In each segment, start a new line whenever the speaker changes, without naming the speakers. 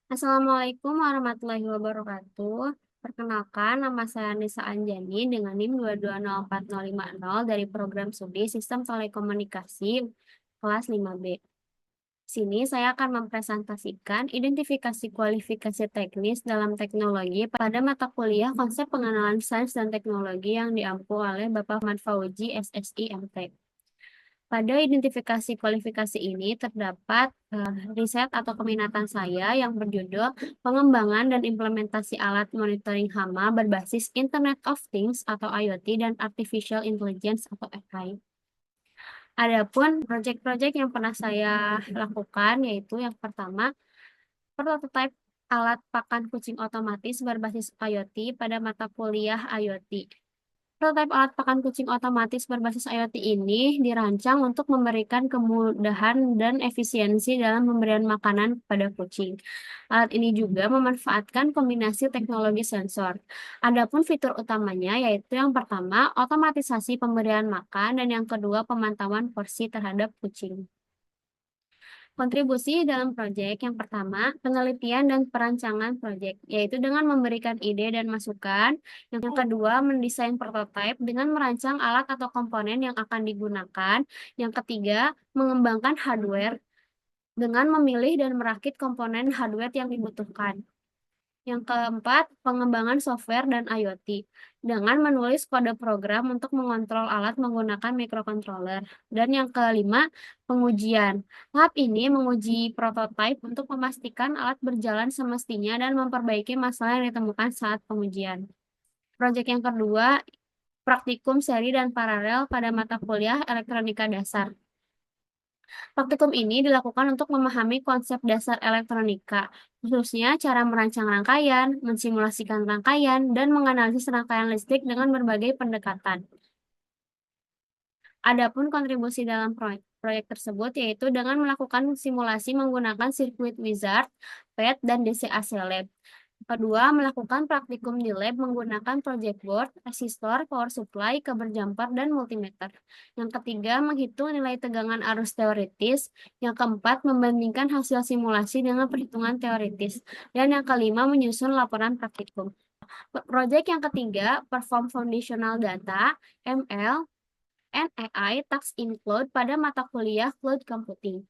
Assalamualaikum warahmatullahi wabarakatuh. Perkenalkan, nama saya Nisa Anjani dengan NIM 2204050 dari program Studi Sistem Telekomunikasi kelas 5B. Sini saya akan mempresentasikan identifikasi kualifikasi teknis dalam teknologi pada mata kuliah konsep pengenalan sains dan teknologi yang diampu oleh Bapak Ahmad Fauzi, SSI, MT. Pada identifikasi kualifikasi ini terdapat riset atau keminatan saya yang berjudul Pengembangan dan Implementasi Alat Monitoring Hama berbasis Internet of Things atau IoT dan Artificial Intelligence atau AI. Adapun proyek-proyek yang pernah saya lakukan yaitu yang pertama, prototipe alat pakan kucing otomatis berbasis IoT pada mata kuliah IoT. Prototipe alat pakan kucing otomatis berbasis IoT ini dirancang untuk memberikan kemudahan dan efisiensi dalam pemberian makanan kepada kucing. Alat ini juga memanfaatkan kombinasi teknologi sensor. Adapun fitur utamanya yaitu yang pertama, otomatisasi pemberian makan dan yang kedua, pemantauan porsi terhadap kucing. Kontribusi dalam proyek yang pertama, penelitian dan perancangan proyek, yaitu dengan memberikan ide dan masukan. Yang kedua, mendesain prototipe dengan merancang alat atau komponen yang akan digunakan. Yang ketiga, mengembangkan hardware dengan memilih dan merakit komponen hardware yang dibutuhkan. Yang keempat, pengembangan software dan IoT dengan menulis kode program untuk mengontrol alat menggunakan microcontroller. Dan yang kelima, pengujian. Tahap ini menguji prototipe untuk memastikan alat berjalan semestinya dan memperbaiki masalah yang ditemukan saat pengujian. Proyek yang kedua, praktikum seri dan paralel pada mata kuliah elektronika dasar. Praktikum ini dilakukan untuk memahami konsep dasar elektronika, khususnya cara merancang rangkaian, mensimulasikan rangkaian, dan menganalisis rangkaian listrik dengan berbagai pendekatan. Adapun kontribusi dalam proyek tersebut yaitu dengan melakukan simulasi menggunakan sirkuit Wizard, PET, dan DCAC Lab. Kedua, melakukan praktikum di lab menggunakan project board, resistor, power supply, cover jumper, dan multimeter. Yang ketiga, menghitung nilai tegangan arus teoritis. Yang keempat, membandingkan hasil simulasi dengan perhitungan teoritis. Dan yang kelima, menyusun laporan praktikum. Proyek yang ketiga, Perform Foundational Data, ML, and AI Task in Cloud pada mata kuliah Cloud Computing.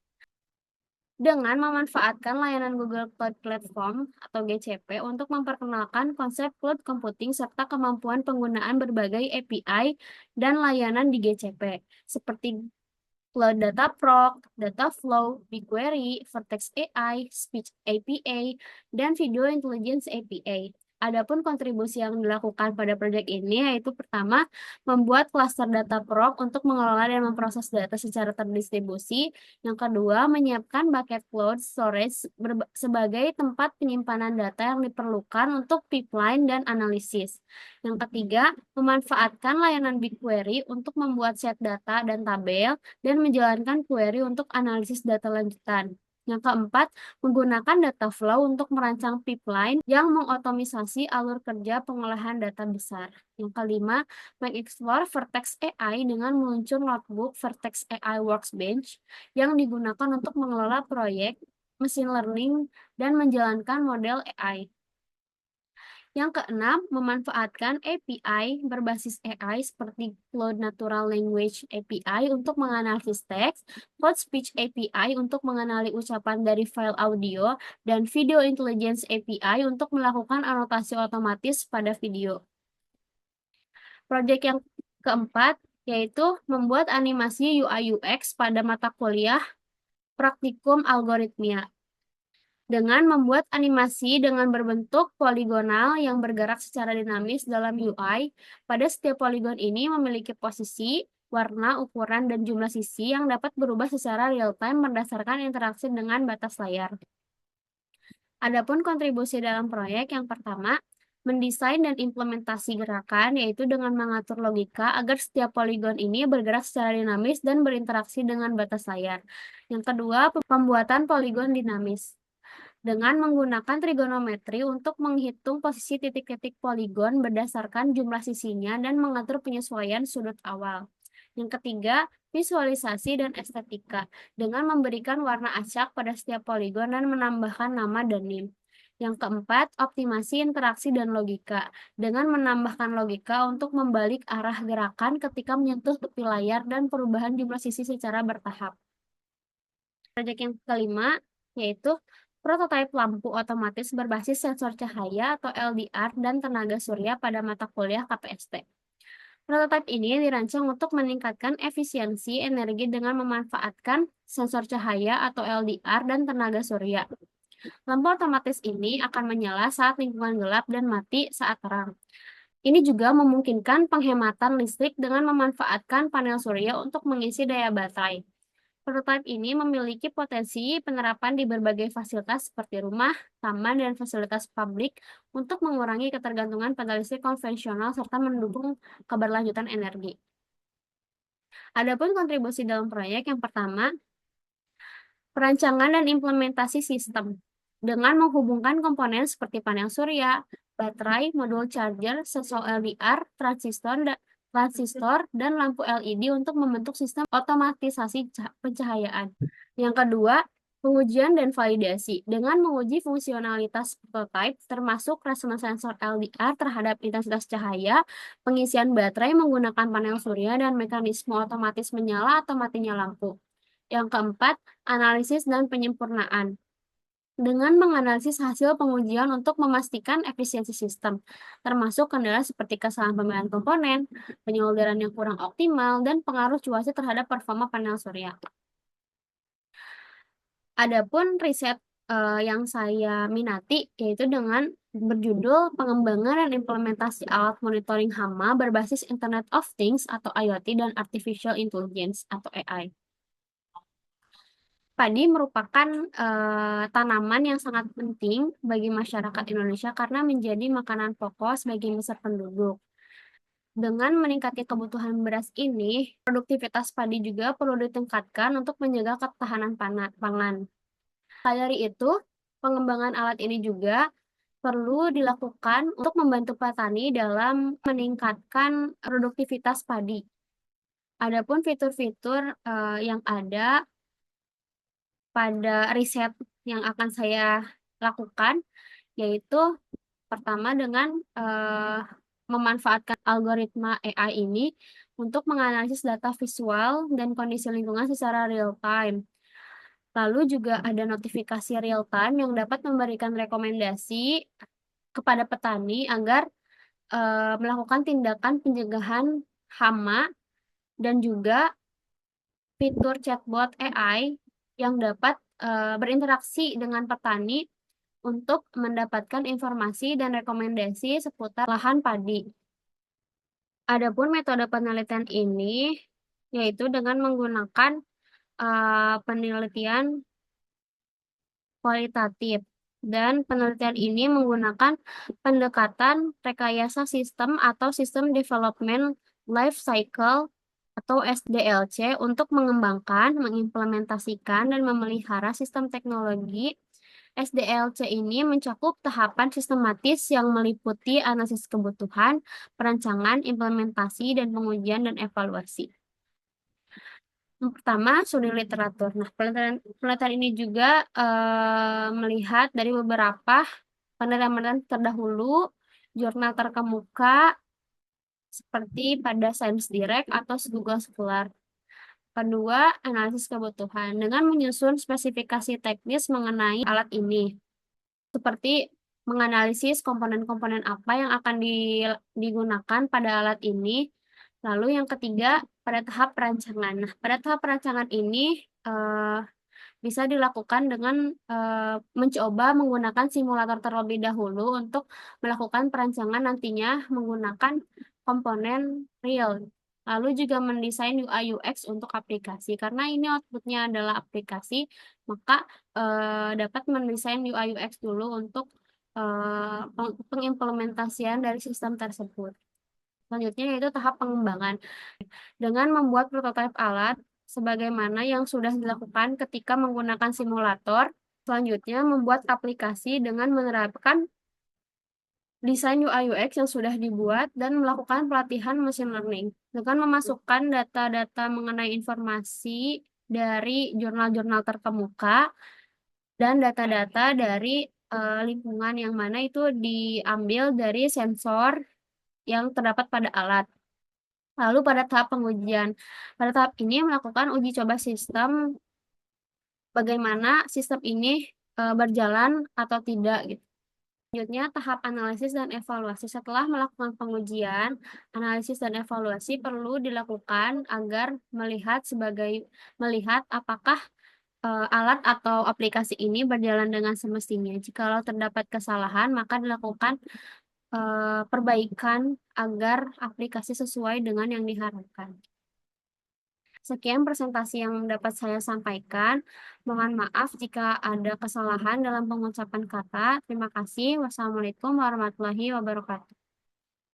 Dengan memanfaatkan layanan Google Cloud Platform atau GCP untuk memperkenalkan konsep cloud computing serta kemampuan penggunaan berbagai API dan layanan di GCP, seperti Cloud Data Proc, Data Flow, BigQuery, Vertex AI, Speech API, dan Video Intelligence API. Adapun kontribusi yang dilakukan pada proyek ini yaitu pertama, membuat klaster data proc untuk mengelola dan memproses data secara terdistribusi. Yang kedua, menyiapkan bucket cloud storage sebagai tempat penyimpanan data yang diperlukan untuk pipeline dan analisis. Yang ketiga, memanfaatkan layanan BigQuery untuk membuat set data dan tabel dan menjalankan query untuk analisis data lanjutan. Yang keempat, menggunakan data flow untuk merancang pipeline yang mengotomisasi alur kerja pengolahan data besar. Yang kelima, mengeksplor Vertex AI dengan meluncur notebook Vertex AI Workbench yang digunakan untuk mengelola proyek, machine learning, dan menjalankan model AI. Yang keenam, memanfaatkan API berbasis AI seperti Cloud Natural Language API untuk menganalisis teks, Cloud Speech API untuk mengenali ucapan dari file audio, dan Video Intelligence API untuk melakukan anotasi otomatis pada video. Proyek yang keempat yaitu membuat animasi UI UX pada mata kuliah praktikum algoritmia dengan membuat animasi dengan berbentuk poligonal yang bergerak secara dinamis dalam UI. Pada setiap poligon ini memiliki posisi, warna, ukuran, dan jumlah sisi yang dapat berubah secara real-time berdasarkan interaksi dengan batas layar. Adapun kontribusi dalam proyek yang pertama, mendesain dan implementasi gerakan, yaitu dengan mengatur logika agar setiap poligon ini bergerak secara dinamis dan berinteraksi dengan batas layar. Yang kedua, pembuatan poligon dinamis dengan menggunakan trigonometri untuk menghitung posisi titik-titik poligon berdasarkan jumlah sisinya dan mengatur penyesuaian sudut awal. Yang ketiga, visualisasi dan estetika dengan memberikan warna acak pada setiap poligon dan menambahkan nama dan NIM. Yang keempat, optimasi interaksi dan logika, dengan menambahkan logika untuk membalik arah gerakan ketika menyentuh tepi layar dan perubahan jumlah sisi secara bertahap. Proyek yang kelima, yaitu prototipe lampu otomatis berbasis sensor cahaya atau LDR dan tenaga surya pada mata kuliah KPST. Prototipe ini dirancang untuk meningkatkan efisiensi energi dengan memanfaatkan sensor cahaya atau LDR dan tenaga surya. Lampu otomatis ini akan menyala saat lingkungan gelap dan mati saat terang. Ini juga memungkinkan penghematan listrik dengan memanfaatkan panel surya untuk mengisi daya baterai. Prototipe ini memiliki potensi penerapan di berbagai fasilitas seperti rumah, taman, dan fasilitas publik untuk mengurangi ketergantungan pada listrik konvensional serta mendukung keberlanjutan energi. Adapun kontribusi dalam proyek yang pertama, perancangan dan implementasi sistem dengan menghubungkan komponen seperti panel surya, baterai, modul charger, sensor LDR, transistor, dan lampu LED untuk membentuk sistem otomatisasi pencahayaan. Yang kedua, pengujian dan validasi dengan menguji fungsionalitas prototipe termasuk resonans sensor LDR terhadap intensitas cahaya, pengisian baterai menggunakan panel surya, dan mekanisme otomatis menyala atau matinya lampu. Yang keempat, analisis dan penyempurnaan dengan menganalisis hasil pengujian untuk memastikan efisiensi sistem, termasuk kendala seperti kesalahan pemilihan komponen, penyolderan yang kurang optimal, dan pengaruh cuaca terhadap performa panel surya. Adapun riset yang saya minati yaitu dengan berjudul pengembangan dan implementasi alat monitoring hama berbasis Internet of Things atau IoT dan Artificial Intelligence atau AI. Padi merupakan tanaman yang sangat penting bagi masyarakat Indonesia karena menjadi makanan pokok sebagian besar penduduk. Dengan meningkatnya kebutuhan beras ini, produktivitas padi juga perlu ditingkatkan untuk menjaga ketahanan pangan. Dari itu, pengembangan alat ini juga perlu dilakukan untuk membantu petani dalam meningkatkan produktivitas padi. Adapun fitur-fitur yang ada pada riset yang akan saya lakukan, yaitu pertama dengan memanfaatkan algoritma AI ini untuk menganalisis data visual dan kondisi lingkungan secara real time. Lalu juga ada notifikasi real time yang dapat memberikan rekomendasi kepada petani agar melakukan tindakan pencegahan hama, dan juga fitur chatbot AI yang dapat berinteraksi dengan petani untuk mendapatkan informasi dan rekomendasi seputar lahan padi. Adapun metode penelitian ini yaitu dengan menggunakan penelitian kualitatif, dan penelitian ini menggunakan pendekatan rekayasa sistem atau System Development Life Cycle atau SDLC untuk mengembangkan, mengimplementasikan, dan memelihara sistem teknologi. SDLC ini mencakup tahapan sistematis yang meliputi analisis kebutuhan, perancangan, implementasi, dan pengujian dan evaluasi. Yang pertama, studi literatur. Nah, penelitian ini juga melihat dari beberapa penelitian terdahulu, jurnal terkemuka, seperti pada Science Direct atau Google Scholar. Kedua, analisis kebutuhan dengan menyusun spesifikasi teknis mengenai alat ini, seperti menganalisis komponen-komponen apa yang akan digunakan pada alat ini. Lalu yang ketiga, pada tahap perancangan. Nah, pada tahap perancangan ini bisa dilakukan dengan mencoba menggunakan simulator terlebih dahulu untuk melakukan perancangan nantinya menggunakan komponen real. Lalu juga mendesain UI UX untuk aplikasi. Karena ini outputnya adalah aplikasi, maka dapat mendesain UI UX dulu untuk pengimplementasian dari sistem tersebut. Selanjutnya yaitu tahap pengembangan. Dengan membuat prototipe alat, sebagaimana yang sudah dilakukan ketika menggunakan simulator. Selanjutnya, membuat aplikasi dengan menerapkan desain UI UX yang sudah dibuat dan melakukan pelatihan machine learning dengan memasukkan data-data mengenai informasi dari jurnal-jurnal terkemuka dan data-data dari lingkungan yang mana itu diambil dari sensor yang terdapat pada alat. Lalu pada tahap pengujian. Pada tahap ini melakukan uji coba sistem, bagaimana sistem ini, berjalan atau tidak gitu. Selanjutnya tahap analisis dan evaluasi. Setelah melakukan pengujian, analisis dan evaluasi perlu dilakukan agar melihat apakah, alat atau aplikasi ini berjalan dengan semestinya. Jikalau terdapat kesalahan, maka dilakukan, perbaikan agar aplikasi sesuai dengan yang diharapkan. Sekian presentasi yang dapat saya sampaikan. Mohon maaf jika ada kesalahan dalam pengucapan kata. Terima kasih. Wassalamualaikum warahmatullahi wabarakatuh.